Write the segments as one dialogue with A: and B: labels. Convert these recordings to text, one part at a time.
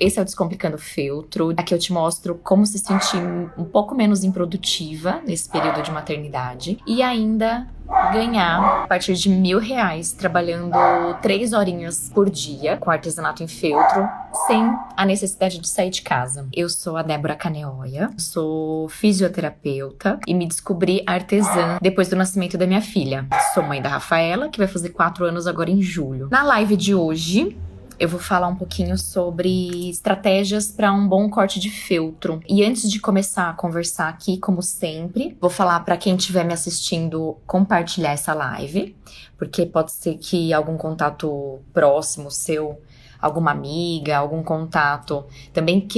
A: Esse é o Descomplicando Feltro. Aqui eu te mostro como se sentir um pouco menos improdutiva nesse período de maternidade e ainda ganhar a partir de R$ 1.000 trabalhando 3 horinhas por dia com artesanato em feltro, sem a necessidade de sair de casa. Eu sou a Débora Caneoia, sou fisioterapeuta e me descobri artesã depois do nascimento da minha filha. Sou mãe da Rafaela, que vai fazer 4 anos agora em julho. Na live de hoje, eu vou falar um pouquinho sobre estratégias para um bom corte de feltro. E antes de começar a conversar aqui, como sempre, vou falar para quem estiver me assistindo compartilhar essa live, porque pode ser que algum contato próximo seu, alguma amiga, algum contato também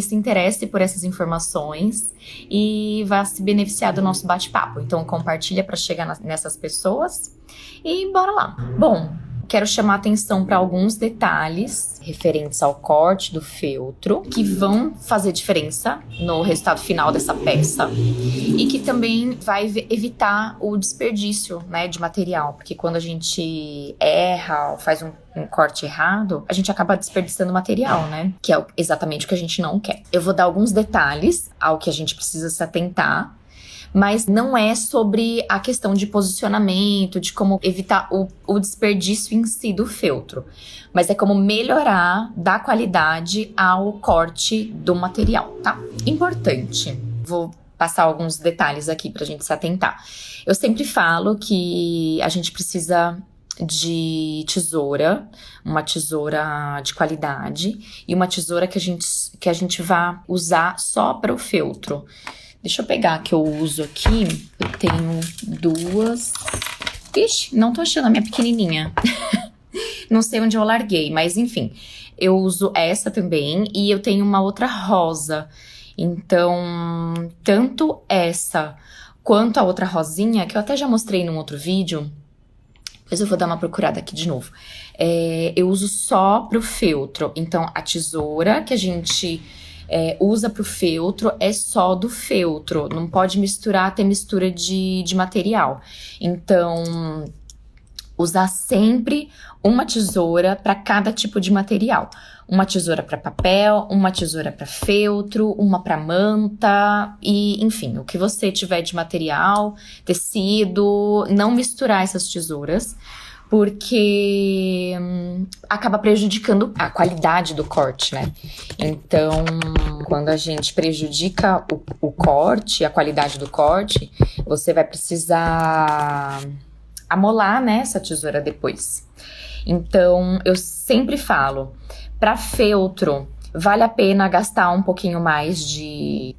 A: se interesse por essas informações e vá se beneficiar do nosso bate-papo. Então compartilha para chegar nessas pessoas e bora lá. Bom, quero chamar atenção para alguns detalhes referentes ao corte do feltro que vão fazer diferença no resultado final dessa peça e que também vai evitar o desperdício, né, de material, porque quando a gente erra ou faz um corte errado, a gente acaba desperdiçando material, né, que é exatamente o que a gente não quer. Eu vou dar alguns detalhes ao que a gente precisa se atentar, mas não é sobre a questão de posicionamento, de como evitar o desperdício em si do feltro, mas é como melhorar, dar qualidade ao corte do material, tá? Importante, vou passar alguns detalhes aqui pra gente se atentar. Eu sempre falo que a gente precisa de tesoura, uma tesoura de qualidade e uma tesoura que a gente vá usar só para o feltro. Deixa eu pegar a que eu uso aqui. Eu tenho duas. Ixi, não tô achando a minha pequenininha. Não sei onde eu larguei, mas enfim. Eu uso essa também e eu tenho uma outra rosa. Então, tanto essa quanto a outra rosinha, que eu até já mostrei num outro vídeo. Depois eu vou dar uma procurada aqui de novo. Eu uso só pro feltro. Então, a tesoura que a gente usa pro feltro é só do feltro, não pode ter mistura de material. Então, usar sempre uma tesoura para cada tipo de material. Uma tesoura para papel, uma tesoura para feltro, uma para manta e, enfim, o que você tiver de material, tecido, não misturar essas tesouras, porque acaba prejudicando a qualidade do corte, né? Então, quando a gente prejudica o corte, a qualidade do corte, você vai precisar amolar, né, essa tesoura depois. Então, eu sempre falo, para feltro, vale a pena gastar um pouquinho mais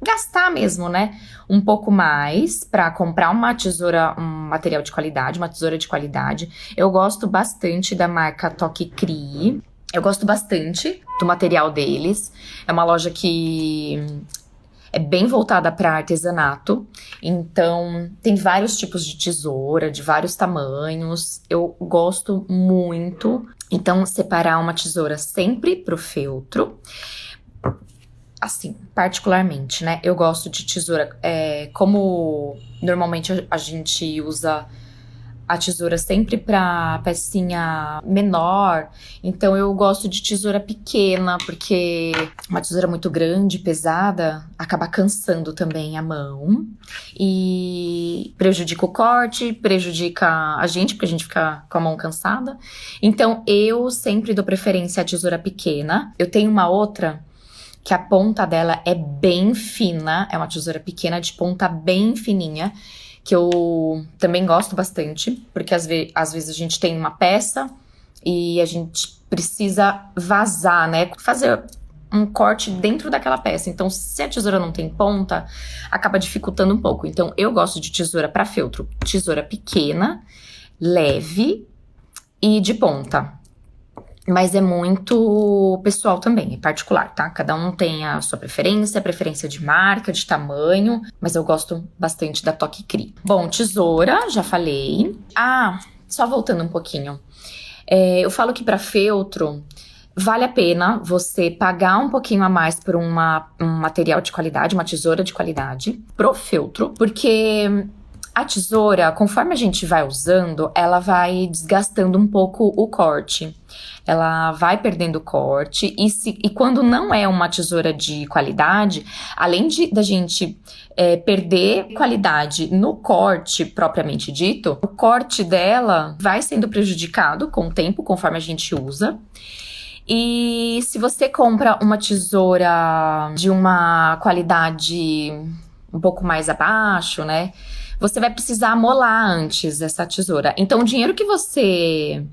A: gastar mesmo, né? Um pouco mais para comprar uma tesoura, um material de qualidade, uma tesoura de qualidade. Eu gosto bastante da marca Toque Crie. Eu gosto bastante do material deles. É uma loja que é bem voltada para artesanato. Então, tem vários tipos de tesoura, de vários tamanhos. Eu gosto muito. Então, separar uma tesoura sempre pro feltro. Assim, particularmente, né? Eu gosto de tesoura, como normalmente a gente usa a tesoura sempre pra pecinha menor, então eu gosto de tesoura pequena, porque uma tesoura muito grande, pesada, acaba cansando também a mão e prejudica o corte, prejudica a gente, porque a gente fica com a mão cansada. Então eu sempre dou preferência à tesoura pequena. Eu tenho uma outra que a ponta dela é bem fina, é uma tesoura pequena de ponta bem fininha, que eu também gosto bastante, porque às vezes a gente tem uma peça e a gente precisa vazar, né, fazer um corte dentro daquela peça. Então, se a tesoura não tem ponta, acaba dificultando um pouco. Então, eu gosto de tesoura para feltro, tesoura pequena, leve e de ponta. Mas é muito pessoal também, é particular, tá? Cada um tem a sua preferência de marca, de tamanho, mas eu gosto bastante da Toque Crie. Bom, tesoura, já falei. Só voltando um pouquinho. Eu falo que para feltro, vale a pena você pagar um pouquinho a mais por um material de qualidade, uma tesoura de qualidade, pro feltro, porque a tesoura, conforme a gente vai usando, ela vai desgastando um pouco o corte. ela vai perdendo corte, e quando não é uma tesoura de qualidade, além da gente perder qualidade no corte propriamente dito, o corte dela vai sendo prejudicado com o tempo, conforme a gente usa. E se você compra uma tesoura de uma qualidade um pouco mais abaixo, né, você vai precisar molar antes essa tesoura. Então, o dinheiro que você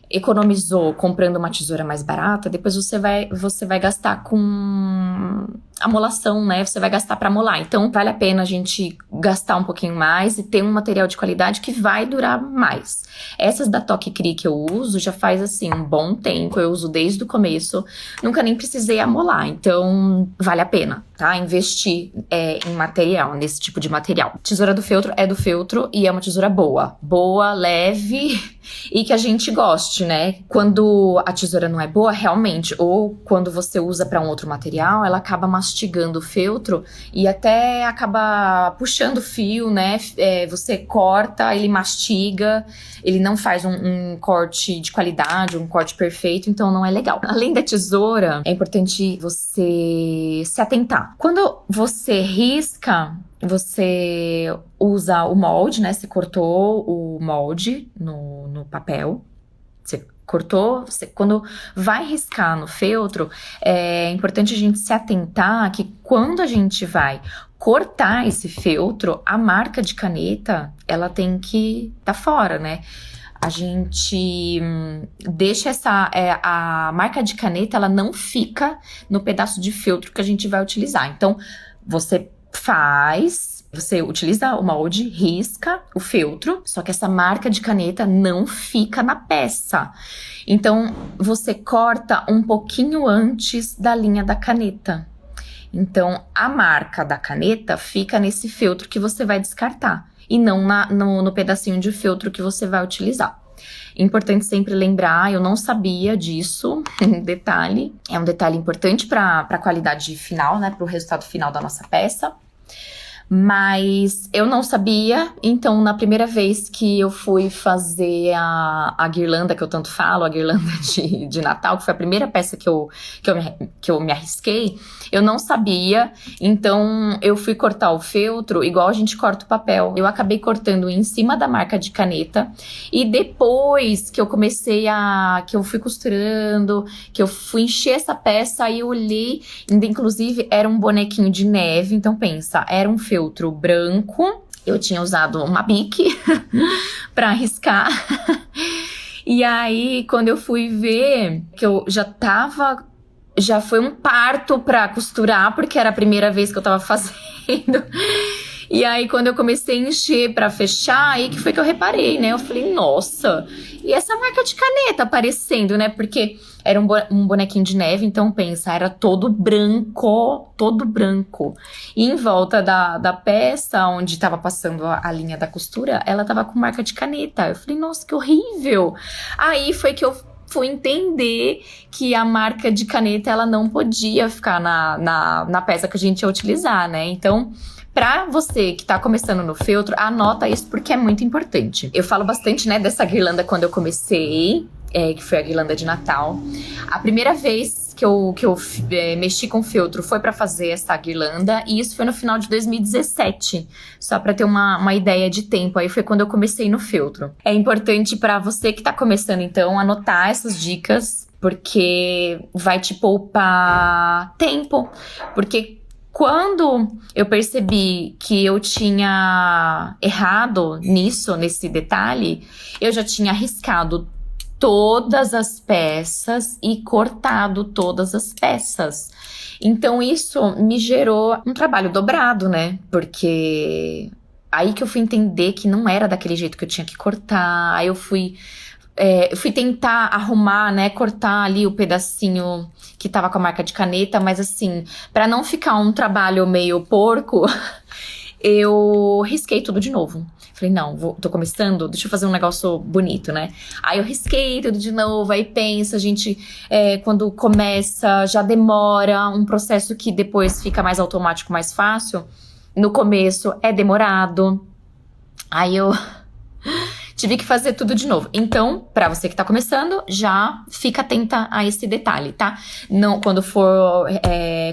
A: economizou comprando uma tesoura mais barata, depois você vai gastar com a molação, né? Você vai gastar para molar. Então, vale a pena a gente gastar um pouquinho mais e ter um material de qualidade que vai durar mais. Essas da Toque Cri que eu uso já faz, assim, um bom tempo. Eu uso desde o começo. Nunca nem precisei amolar. Então, vale a pena, tá? Investir em material, nesse tipo de material. Tesoura do feltro é do feltro e é uma tesoura boa. Boa, leve e que a gente goste, né? Quando a tesoura não é boa, realmente, ou quando você usa para um outro material, ela acaba mastigando o feltro e até acaba puxando o fio, né? Você corta, ele mastiga, ele não faz um corte de qualidade, um corte perfeito, então não é legal. Além da tesoura, é importante você se atentar. Quando você risca, você usa o molde, né? Você cortou o molde no papel. Você cortou, quando vai riscar no feltro, é importante a gente se atentar que quando a gente vai cortar esse feltro, a marca de caneta, ela tem que estar fora, né? A gente deixa a marca de caneta, ela não fica no pedaço de feltro que a gente vai utilizar. Então, você utiliza o molde, risca o feltro, só que essa marca de caneta não fica na peça. Então, você corta um pouquinho antes da linha da caneta. Então, a marca da caneta fica nesse feltro que você vai descartar e não no pedacinho de feltro que você vai utilizar. Importante sempre lembrar, eu não sabia disso, detalhe, é um detalhe importante para a qualidade final, né, para o resultado final da nossa peça. Mas eu não sabia, então na primeira vez que eu fui fazer a guirlanda que eu tanto falo, a guirlanda de Natal, que foi a primeira peça que eu me arrisquei, eu não sabia, então eu fui cortar o feltro igual a gente corta o papel. Eu acabei cortando em cima da marca de caneta e depois que eu que eu fui costurando, que eu fui encher essa peça, aí eu olhei, ainda inclusive era um bonequinho de neve, então pensa, era um feltro branco, eu tinha usado uma bique pra riscar. E aí, quando eu fui ver, que eu já foi um parto pra costurar, porque era a primeira vez que eu tava fazendo. E aí, quando eu comecei a encher pra fechar, aí que foi que eu reparei, né? Eu falei, nossa, e essa marca de caneta aparecendo, né? Porque era um bonequinho de neve, então pensa, era todo branco. E em volta da peça, onde tava passando a linha da costura, ela tava com marca de caneta. Eu falei, nossa, que horrível. Aí foi que eu fui entender que a marca de caneta, ela não podia ficar na peça que a gente ia utilizar, né? Então, pra você que tá começando no feltro, anota isso porque é muito importante. Eu falo bastante, né, dessa guirlanda quando eu comecei, que foi a guirlanda de Natal. A primeira vez que eu mexi com feltro foi pra fazer essa guirlanda, e isso foi no final de 2017, só pra ter uma ideia de tempo. Aí foi quando eu comecei no feltro. É importante pra você que tá começando, então, anotar essas dicas, porque vai te poupar tempo, porque quando eu percebi que eu tinha errado nesse detalhe, eu já tinha arriscado todas as peças e cortado todas as peças. Então isso me gerou um trabalho dobrado, né? Porque aí que eu fui entender que não era daquele jeito que eu tinha que cortar. Aí eu fui tentar arrumar, né, cortar ali o pedacinho que tava com a marca de caneta, mas assim, pra não ficar um trabalho meio porco, eu risquei tudo de novo. Falei, não, tô começando, deixa eu fazer um negócio bonito, né? Aí eu risquei tudo de novo, aí pensa, a gente, quando começa, já demora, um processo que depois fica mais automático, mais fácil. No começo é demorado. Aí eu tive que fazer tudo de novo. Então, pra você que tá começando, já fica atenta a esse detalhe, tá? Não, quando for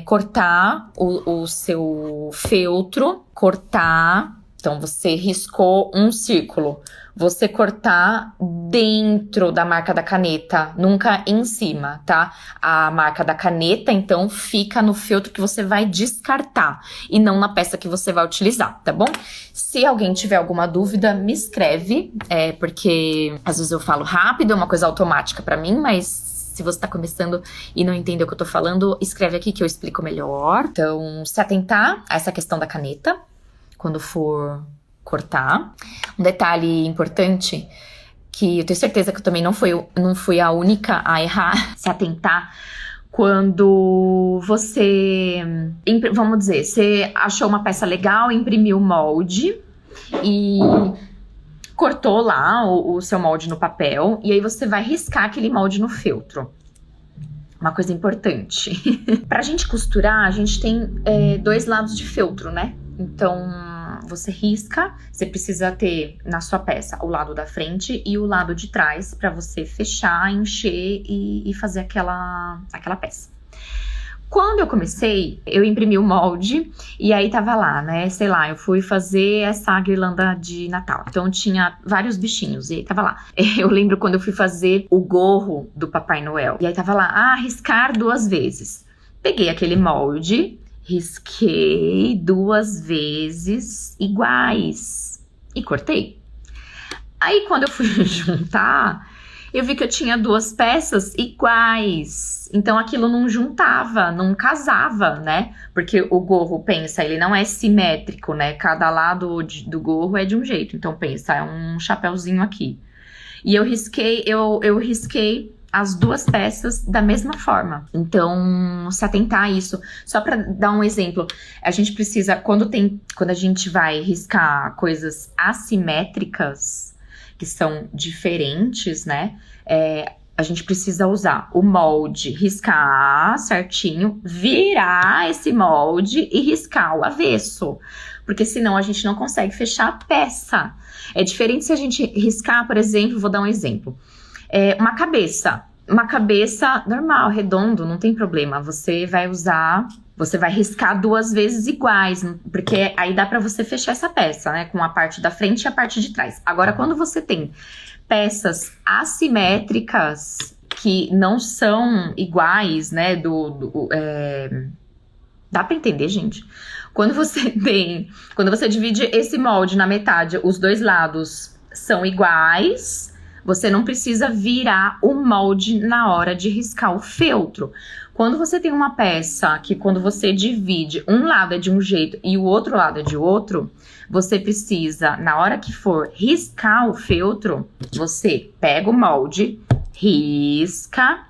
A: cortar o seu feltro, cortar... Então, você riscou um círculo. Você cortar dentro da marca da caneta, nunca em cima, tá? A marca da caneta, então, fica no feltro que você vai descartar e não na peça que você vai utilizar, tá bom? Se alguém tiver alguma dúvida, me escreve, porque às vezes eu falo rápido, é uma coisa automática pra mim, mas se você tá começando e não entendeu o que eu tô falando, escreve aqui que eu explico melhor. Então, se atentar a essa questão da caneta quando for cortar. Um detalhe importante, que eu tenho certeza que eu também não fui a única a errar, se atentar quando você, vamos dizer, você achou uma peça legal, imprimiu o molde e cortou lá o seu molde no papel, e aí você vai riscar aquele molde no feltro. Uma coisa importante. Pra gente costurar, a gente tem 2 lados de feltro, né? Então, você risca, você precisa ter na sua peça o lado da frente e o lado de trás pra você fechar, encher e fazer aquela peça. Quando eu comecei, eu imprimi o molde e aí tava lá, né? Sei lá, eu fui fazer essa guirlanda de Natal. Então tinha vários bichinhos e aí tava lá. Eu lembro quando eu fui fazer o gorro do Papai Noel. E aí tava lá, riscar 2 vezes. Peguei aquele molde, risquei 2 vezes iguais e cortei. Aí quando eu fui juntar, eu vi que eu tinha 2 peças iguais. Então aquilo não juntava, não casava, né? Porque o gorro, pensa, ele não é simétrico, né? Cada lado do gorro é de um jeito. Então pensa, é um chapéuzinho aqui. E eu risquei as 2 peças da mesma forma. Então, se atentar a isso. Só para dar um exemplo, a gente precisa, quando a gente vai riscar coisas assimétricas, que são diferentes, né? A gente precisa usar o molde, riscar certinho, virar esse molde e riscar o avesso. Porque senão a gente não consegue fechar a peça. É diferente se a gente riscar, por exemplo, vou dar um exemplo. Uma cabeça normal, redondo, não tem problema. Você vai riscar 2 vezes iguais, porque aí dá pra você fechar essa peça, né? Com a parte da frente e a parte de trás. Agora, quando você tem peças assimétricas que não são iguais, né? Dá pra entender, gente? Quando você divide esse molde na metade, os 2 lados são iguais, você não precisa virar o molde na hora de riscar o feltro. Quando você tem uma peça que quando você divide, um lado é de um jeito e o outro lado é de outro, você precisa, na hora que for riscar o feltro, você pega o molde, risca,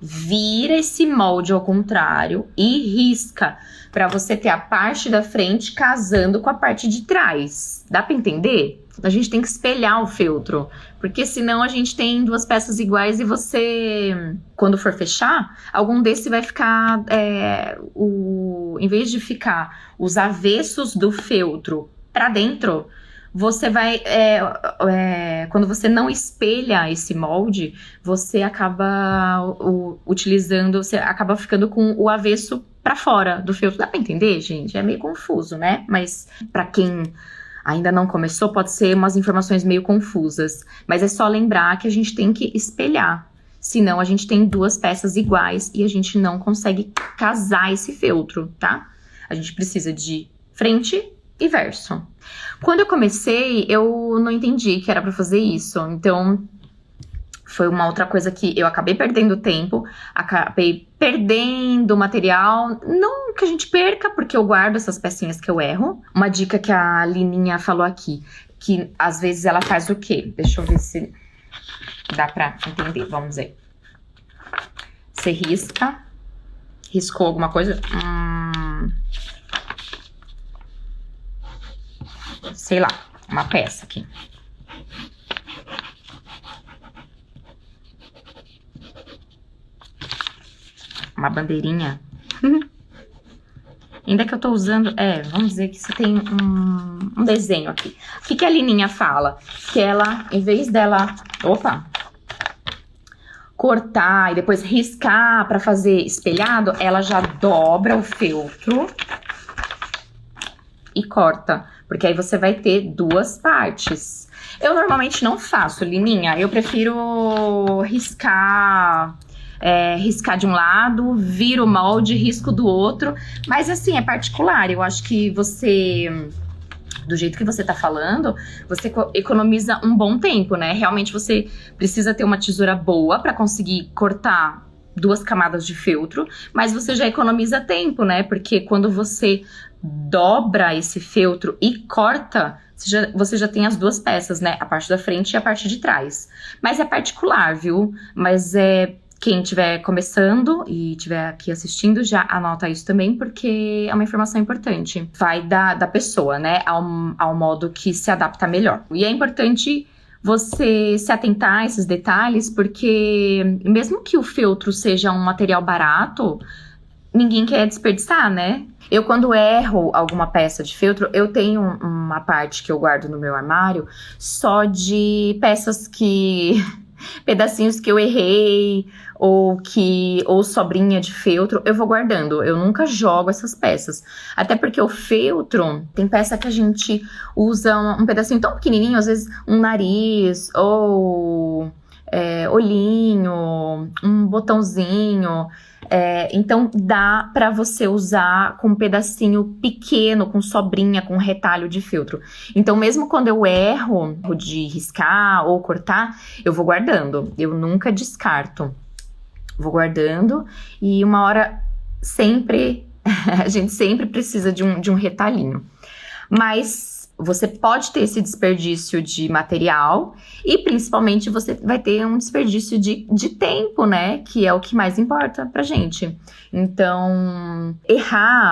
A: vira esse molde ao contrário e risca, para você ter a parte da frente casando com a parte de trás. Dá para entender? A gente tem que espelhar o feltro, porque senão a gente tem 2 peças iguais e você, quando for fechar, algum desse vai ficar, em vez de ficar os avessos do feltro para dentro, você vai, quando você não espelha esse molde, você acaba você acaba ficando com o avesso para fora do feltro. Dá para entender, gente? É meio confuso, né? Mas para quem ainda não começou, pode ser umas informações meio confusas. Mas é só lembrar que a gente tem que espelhar. Senão a gente tem 2 peças iguais e a gente não consegue casar esse feltro, tá? A gente precisa de frente e verso. Quando eu comecei, eu não entendi que era pra fazer isso. Então, foi uma outra coisa que eu acabei perdendo tempo, acabei perdendo material. Não que a gente perca, porque eu guardo essas pecinhas que eu erro. Uma dica que a Lininha falou aqui, que às vezes ela faz o quê? Deixa eu ver se dá pra entender, vamos ver. Você riscou alguma coisa? Sei lá, uma peça aqui. Uma bandeirinha. Ainda que eu tô usando... vamos dizer que você tem um desenho aqui. O que a Lininha fala? Que ela, em vez dela... cortar e depois riscar pra fazer espelhado, ela já dobra o feltro e corta. Porque aí você vai ter duas partes. Eu normalmente não faço, Lininha. Eu prefiro riscar... riscar de um lado, viro o molde, risco do outro. Mas assim, é particular. Eu acho que você... do jeito que você tá falando, você economiza um bom tempo, né? Realmente você precisa ter uma tesoura boa pra conseguir cortar duas camadas de feltro, mas você já economiza tempo, né? Porque quando você dobra esse feltro e corta, você já tem as duas peças, né? A parte da frente e a parte de trás. Mas é particular, viu? Mas quem estiver começando e estiver aqui assistindo, já anota isso também, porque é uma informação importante. Vai da pessoa, né, ao modo que se adapta melhor. E é importante você se atentar a esses detalhes, porque mesmo que o feltro seja um material barato, ninguém quer desperdiçar, né? Eu, quando erro alguma peça de feltro, eu tenho uma parte que eu guardo no meu armário só de peças pedacinhos que eu errei, ou sobrinha de feltro, eu vou guardando. Eu nunca jogo essas peças. Até porque o feltro, tem peça que a gente usa um pedacinho tão pequenininho, às vezes um nariz, ou olhinho, um botãozinho. Então dá pra você usar com um pedacinho pequeno, com sobrinha, com retalho de feltro. Então mesmo quando eu erro de riscar ou cortar, eu vou guardando. Eu nunca descarto. Vou guardando e uma hora sempre, a gente sempre precisa de um retalhinho. Mas você pode ter esse desperdício de material e principalmente você vai ter um desperdício de tempo, né? Que é o que mais importa pra gente. Então,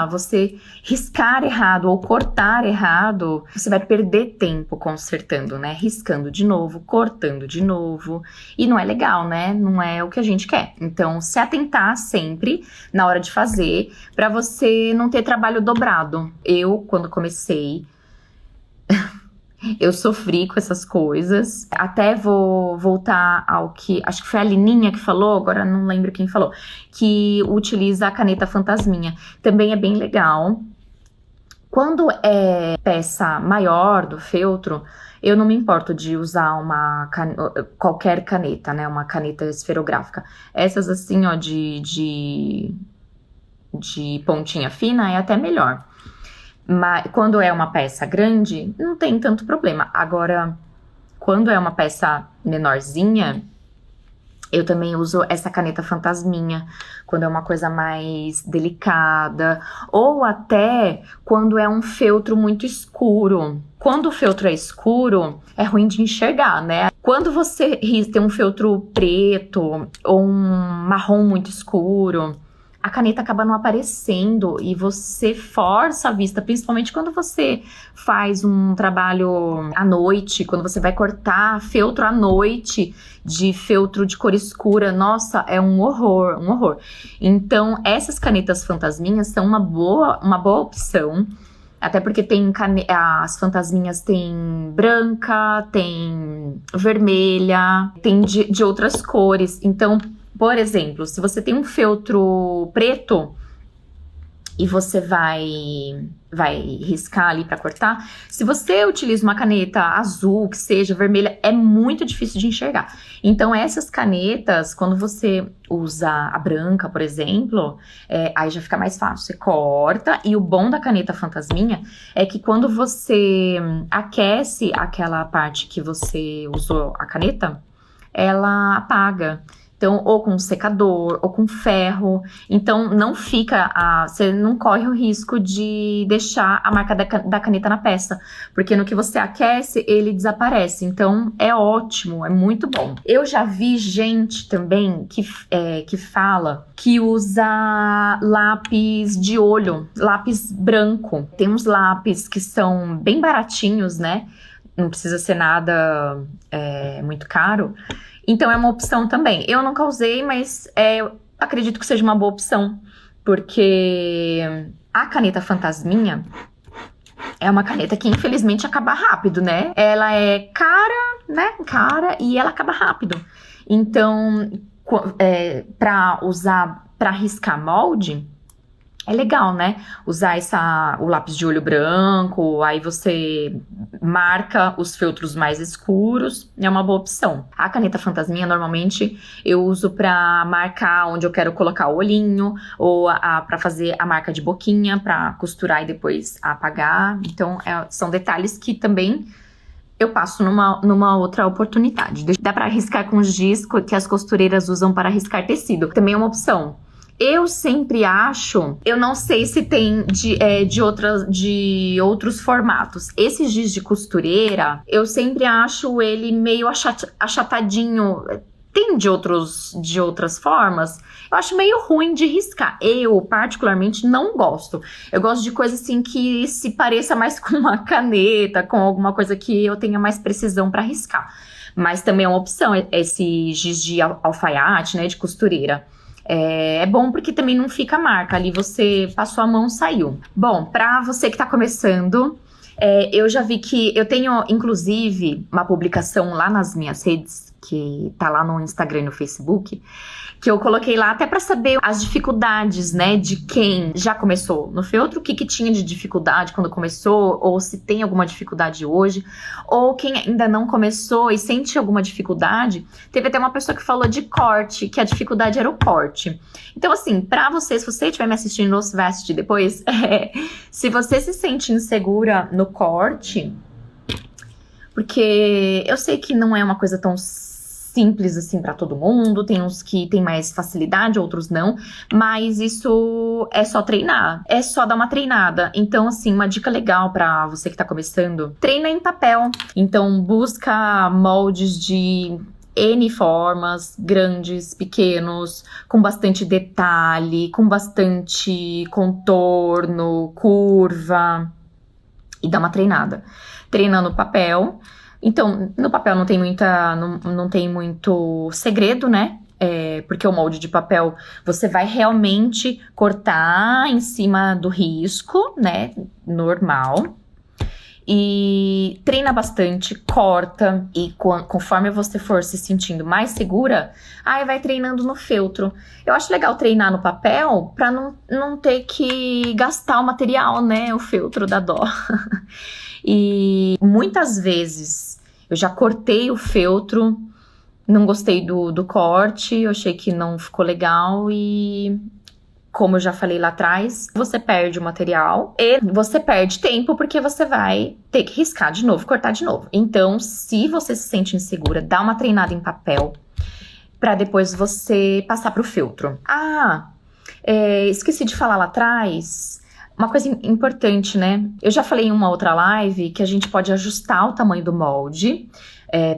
A: você riscar errado ou cortar errado, você vai perder tempo consertando, né? Riscando de novo, cortando de novo. E não é legal, né? Não é o que a gente quer. Então, se atentar sempre na hora de fazer, pra você não ter trabalho dobrado. Eu, quando comecei, eu sofri com essas coisas. Até vou voltar ao que... acho que foi a Lininha que falou, agora não lembro quem falou, que utiliza a caneta fantasminha. Também é bem legal. Quando é peça maior do feltro, eu não me importo de usar qualquer caneta, né? Uma caneta esferográfica. Essas assim, ó, de pontinha fina é até melhor. Mas quando é uma peça grande, não tem tanto problema. Agora, quando é uma peça menorzinha, eu também uso essa caneta fantasminha. Quando é uma coisa mais delicada. Ou até quando é um feltro muito escuro. Quando o feltro é escuro, é ruim de enxergar, né? Quando você tem um feltro preto ou um marrom muito escuro, a caneta acaba não aparecendo e você força a vista, principalmente quando você faz um trabalho à noite, quando você vai cortar feltro à noite, de feltro de cor escura. Nossa, é um horror, um horror. Então, essas canetas fantasminhas são uma boa opção, até porque as fantasminhas tem branca, tem vermelha, tem de outras cores. Então, por exemplo, se você tem um feltro preto e você vai riscar ali para cortar, se você utiliza uma caneta azul, que seja vermelha, é muito difícil de enxergar. Então essas canetas, quando você usa a branca, por exemplo, aí já fica mais fácil, você corta. E o bom da caneta fantasminha é que quando você aquece aquela parte que você usou a caneta, ela apaga. Então, ou com secador, ou com ferro. Então, você não corre o risco de deixar a marca da caneta na peça. Porque no que você aquece, ele desaparece. Então, é ótimo, é muito bom. Eu já vi gente também que fala que usa lápis de olho, lápis branco. Tem uns lápis que são bem baratinhos, né? Não precisa ser nada muito caro. Então é uma opção também. Eu nunca usei, mas acredito que seja uma boa opção, porque a caneta Fantasminha é uma caneta que infelizmente acaba rápido, né? Ela é cara, e ela acaba rápido. Então, pra usar, pra riscar molde, é legal, né? Usar o lápis de olho branco, aí você marca os feltros mais escuros, é uma boa opção. A caneta Fantasminha, normalmente, eu uso pra marcar onde eu quero colocar o olhinho, ou pra fazer a marca de boquinha, pra costurar e depois apagar. Então, são detalhes que também eu passo numa outra oportunidade. Dá pra riscar com giz que as costureiras usam para riscar tecido. Também é uma opção. Eu sempre acho, eu não sei se tem de outros formatos. Esse giz de costureira, eu sempre acho ele meio achatadinho. Tem de outras formas. Eu acho meio ruim de riscar. Eu, particularmente, não gosto. Eu gosto de coisa assim que se pareça mais com uma caneta, com alguma coisa que eu tenha mais precisão para riscar. Mas também é uma opção, esse giz de alfaiate, né, de costureira. É bom porque também não fica marca. Ali você passou a mão, saiu. Bom, pra você que tá começando, eu já vi que eu tenho, inclusive, uma publicação lá nas minhas redes, que tá lá no Instagram e no Facebook, que eu coloquei lá até pra saber as dificuldades, né, de quem já começou no feltro, o que tinha de dificuldade quando começou, ou se tem alguma dificuldade hoje, ou quem ainda não começou e sente alguma dificuldade. Teve até uma pessoa que falou de corte, que a dificuldade era o corte. Então, assim, pra você, se você estiver me assistindo ou se vai assistir depois, se você se sente insegura no corte, porque eu sei que não é uma coisa tão simples assim pra todo mundo, tem uns que tem mais facilidade, outros não, mas isso é só treinar, é só dar uma treinada. Então, assim, uma dica legal pra você que tá começando, treina em papel. Então, busca moldes de N formas, grandes, pequenos, com bastante detalhe, com bastante contorno, curva, e dá uma treinada. Treina no papel. Então, no papel não tem muito segredo, né? Porque o molde de papel você vai realmente cortar em cima do risco, né? Normal. E treina bastante, corta, e conforme você for se sentindo mais segura, aí vai treinando no feltro. Eu acho legal treinar no papel pra não ter que gastar o material, né? O feltro dá dó. E muitas vezes eu já cortei o feltro, não gostei do corte, eu achei que não ficou legal e, como eu já falei lá atrás, você perde o material e você perde tempo porque você vai ter que riscar de novo, cortar de novo. Então, se você se sente insegura, dá uma treinada em papel para depois você passar pro feltro. Esqueci de falar lá atrás. Uma coisa importante, né? Eu já falei em uma outra live que a gente pode ajustar o tamanho do molde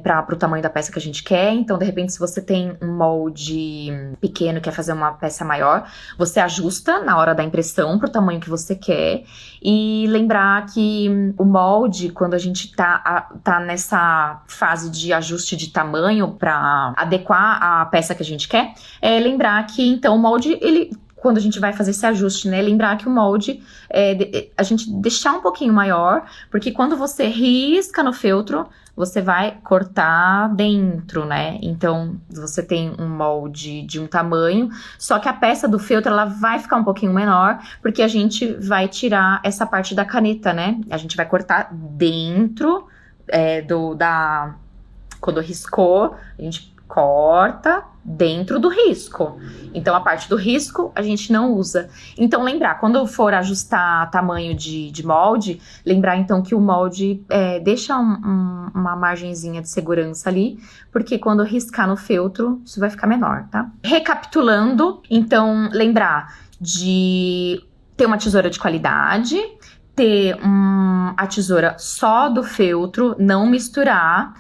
A: para o tamanho da peça que a gente quer. Então, de repente, se você tem um molde pequeno e quer fazer uma peça maior, você ajusta na hora da impressão para o tamanho que você quer. E lembrar que o molde, quando a gente tá nessa fase de ajuste de tamanho para adequar a peça que a gente quer, lembrar que, então, o molde, quando a gente vai fazer esse ajuste, né, lembrar que o molde, a gente deixar um pouquinho maior, porque quando você risca no feltro, você vai cortar dentro, né? Então, você tem um molde de um tamanho, só que a peça do feltro, ela vai ficar um pouquinho menor, porque a gente vai tirar essa parte da caneta, né? A gente vai cortar dentro quando riscou, a gente corta dentro do risco. Então, a parte do risco a gente não usa. Então, lembrar, quando for ajustar tamanho de molde, lembrar então que o molde deixa uma margenzinha de segurança ali, porque quando riscar no feltro, isso vai ficar menor, tá? Recapitulando, então, lembrar de ter uma tesoura de qualidade, ter a tesoura só do feltro, não misturar.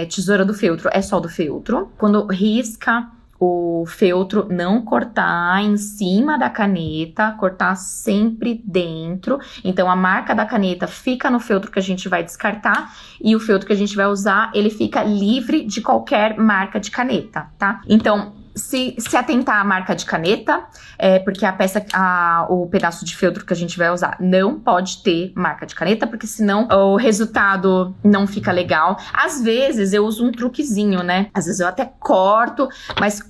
A: Tesoura do feltro é só do feltro. Quando risca o feltro, não cortar em cima da caneta, cortar sempre dentro. Então, a marca da caneta fica no feltro que a gente vai descartar e o feltro que a gente vai usar, ele fica livre de qualquer marca de caneta, tá? Então, se atentar à marca de caneta, porque o pedaço de feltro que a gente vai usar não pode ter marca de caneta, porque senão o resultado não fica legal. Às vezes eu uso um truquezinho, né? Às vezes eu até corto, mas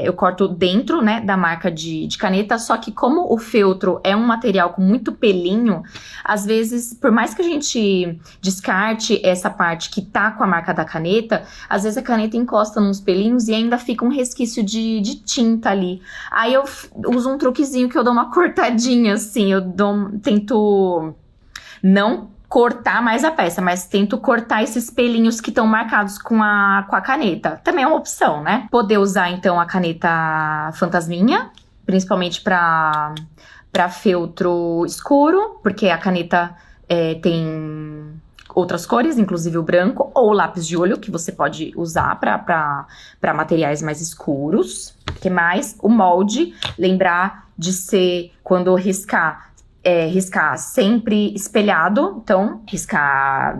A: eu corto dentro, né, da marca de caneta, só que como o feltro é um material com muito pelinho, às vezes, por mais que a gente descarte essa parte que tá com a marca da caneta, às vezes a caneta encosta nos pelinhos e ainda fica um resquício de tinta ali. Aí eu uso um truquezinho que eu dou uma cortadinha, assim, tento não cortar mais a peça, mas tento cortar esses pelinhos que estão marcados com a caneta. Também é uma opção, né? Poder usar, então, a caneta fantasminha, principalmente para feltro escuro, porque a caneta tem outras cores, inclusive o branco, ou o lápis de olho, que você pode usar para materiais mais escuros. O que mais? O molde, lembrar de ser, quando riscar sempre espelhado. Então, riscar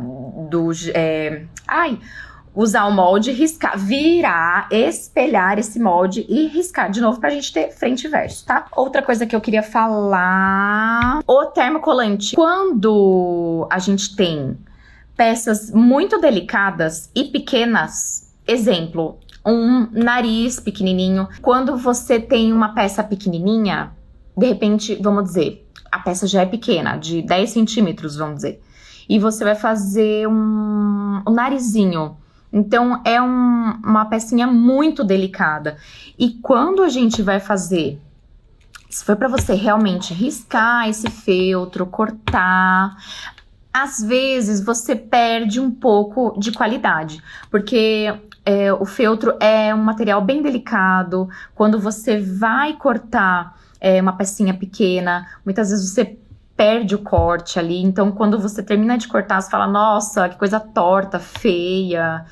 A: usar o molde, riscar, virar, espelhar esse molde e riscar de novo pra gente ter frente e verso, tá? Outra coisa que eu queria falar, o termocolante. Quando a gente tem peças muito delicadas e pequenas, exemplo, um nariz pequenininho. Quando você tem uma peça pequenininha, de repente, vamos dizer, a peça já é pequena, de 10 centímetros, vamos dizer, e você vai fazer um narizinho. Então, é uma pecinha muito delicada. E quando a gente vai fazer, se for para você realmente riscar esse feltro, cortar, às vezes você perde um pouco de qualidade, porque o feltro é um material bem delicado. Quando você vai cortar uma pecinha pequena, muitas vezes você perde o corte ali. Então, quando você termina de cortar, você fala, nossa, que coisa torta, feia.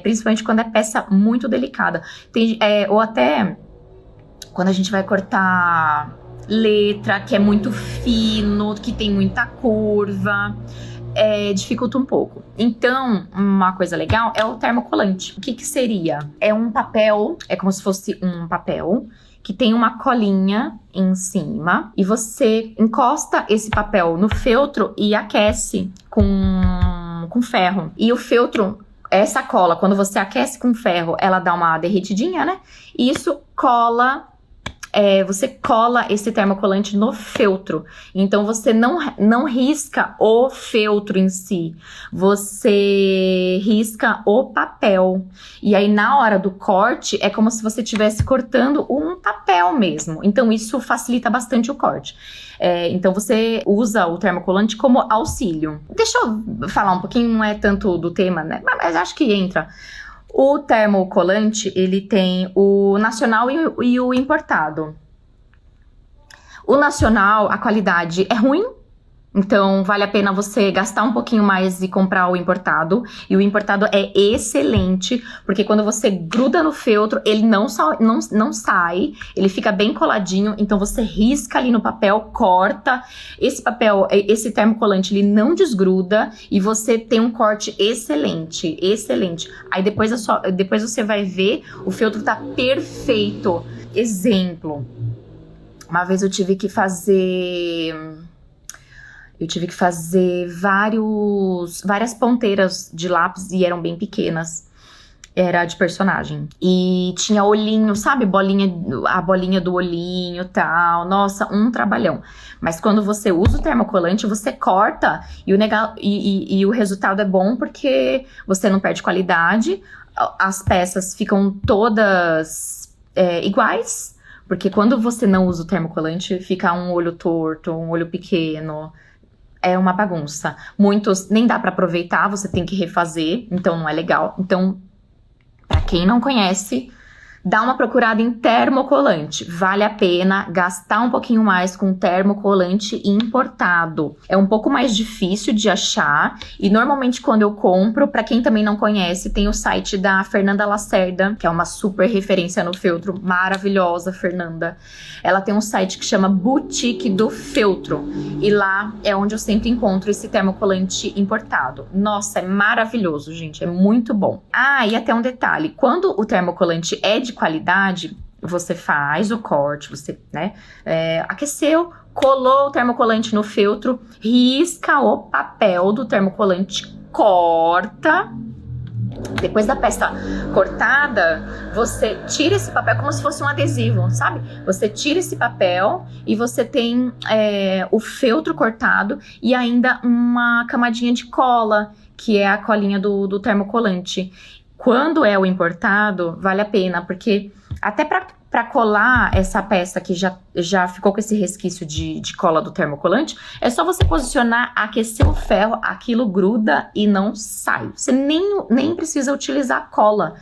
A: Principalmente quando é peça muito delicada. Ou até quando a gente vai cortar letra, que é muito fino, que tem muita curva, dificulta um pouco. Então, uma coisa legal é o termocolante. O que seria? É um papel, é como se fosse um papel que tem uma colinha em cima, e você encosta esse papel no feltro e aquece com ferro. E o feltro, essa cola, quando você aquece com ferro, ela dá uma derretidinha, né? E isso cola, você cola esse termocolante no feltro. Então, você não risca o feltro em si, você risca o papel. E aí, na hora do corte, é como se você estivesse cortando um papel mesmo. Então, isso facilita bastante o corte. Então, você usa o termocolante como auxílio. Deixa eu falar um pouquinho, não é tanto do tema, né? Mas acho que entra. O termocolante, ele tem o nacional e o importado. O nacional, a qualidade é ruim, então vale a pena você gastar um pouquinho mais e comprar o importado. E o importado é excelente, porque quando você gruda no feltro, ele não sai, ele fica bem coladinho. Então você risca ali no papel, corta. Esse papel, esse termocolante, ele não desgruda e você tem um corte excelente, excelente. Aí depois você vai ver, o feltro tá perfeito. Exemplo, uma vez eu tive que fazer várias ponteiras de lápis e eram bem pequenas. Era de personagem. E tinha olhinho, sabe? A bolinha do olhinho e tal. Nossa, um trabalhão. Mas quando você usa o termocolante, você corta e o resultado é bom porque você não perde qualidade. As peças ficam todas iguais. Porque quando você não usa o termocolante, fica um olho torto, um olho pequeno. É uma bagunça. Muitos nem dá pra aproveitar, você tem que refazer, então não é legal. Então, pra quem não conhece, dá uma procurada em termocolante. Vale a pena gastar um pouquinho mais com termocolante importado. É um pouco mais difícil de achar e normalmente quando eu compro, pra quem também não conhece, tem o site da Fernanda Lacerda, que é uma super referência no feltro, maravilhosa, Fernanda. Ela tem um site que chama Boutique do Feltro e lá é onde eu sempre encontro esse termocolante importado. Nossa, é maravilhoso, gente, é muito bom. Ah, e até um detalhe, quando o termocolante é de qualidade, você faz o corte, você, né, aqueceu, colou o termocolante no feltro, risca o papel do termocolante, corta. Depois da peça cortada, você tira esse papel como se fosse um adesivo, sabe? Você tira esse papel e você tem o feltro cortado e ainda uma camadinha de cola, que é a colinha do termocolante. Quando é o importado, vale a pena, porque até para colar essa peça que já ficou com esse resquício de cola do termocolante, é só você posicionar, aquecer o ferro, aquilo gruda e não sai. Você nem precisa utilizar cola.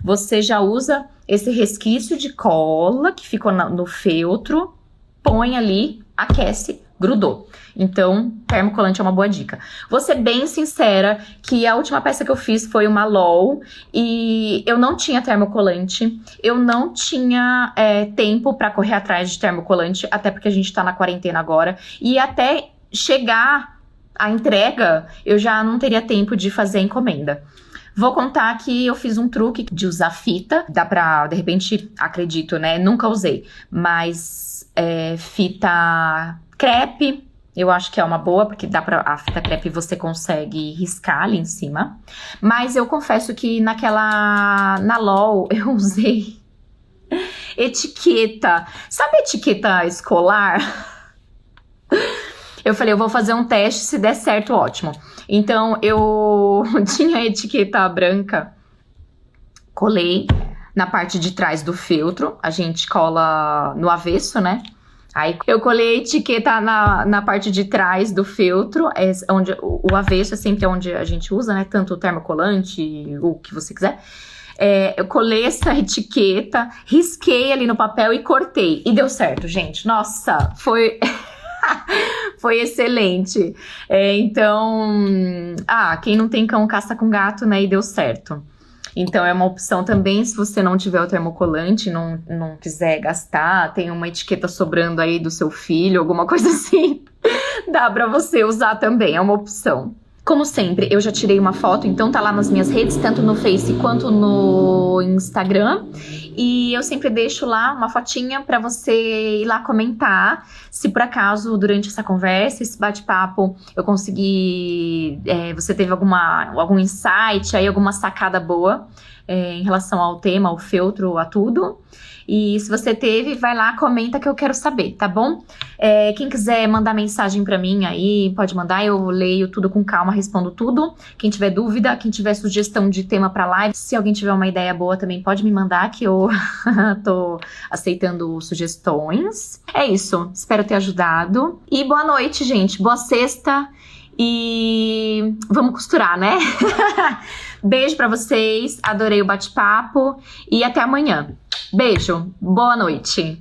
A: Você já usa esse resquício de cola que ficou no feltro, põe ali, aquece, grudou. Então, termocolante é uma boa dica. Vou ser bem sincera que a última peça que eu fiz foi uma LOL e eu não tinha termocolante, eu não tinha tempo para correr atrás de termocolante, até porque a gente tá na quarentena agora, e até chegar a entrega, eu já não teria tempo de fazer a encomenda. Vou contar que eu fiz um truque de usar fita, dá pra, de repente, acredito, né, nunca usei, mas fita crepe, eu acho que é uma boa, porque a fita crepe você consegue riscar ali em cima. Mas eu confesso que na LOL eu usei etiqueta. Sabe etiqueta escolar? Eu falei, eu vou fazer um teste, se der certo, ótimo. Então eu tinha a etiqueta branca, colei na parte de trás do feltro, a gente cola no avesso, né? Aí eu colei a etiqueta na parte de trás do feltro, onde o avesso é sempre onde a gente usa, né? Tanto o termocolante, o que você quiser. Eu colei essa etiqueta, risquei ali no papel e cortei. E deu certo, gente. Nossa, foi... foi excelente. Então, quem não tem cão caça com gato, né? E deu certo. Então é uma opção também, se você não tiver o termocolante, não quiser gastar, tem uma etiqueta sobrando aí do seu filho, alguma coisa assim, dá pra você usar também, é uma opção. Como sempre, eu já tirei uma foto, então tá lá nas minhas redes, tanto no Face quanto no Instagram. E eu sempre deixo lá uma fotinha pra você ir lá comentar. Se por acaso, durante essa conversa, esse bate-papo, eu consegui... você teve algum insight, aí, alguma sacada boa em relação ao tema, ao feltro, a tudo. E se você teve, vai lá, comenta que eu quero saber, tá bom? Quem quiser mandar mensagem pra mim aí, pode mandar, eu leio tudo com calma, respondo tudo. Quem tiver dúvida, quem tiver sugestão de tema pra live, se alguém tiver uma ideia boa também pode me mandar, que eu tô aceitando sugestões. É isso, espero ter ajudado. E boa noite, gente, boa sexta e vamos costurar, né? Beijo pra vocês, adorei o bate-papo e até amanhã. Beijo, boa noite.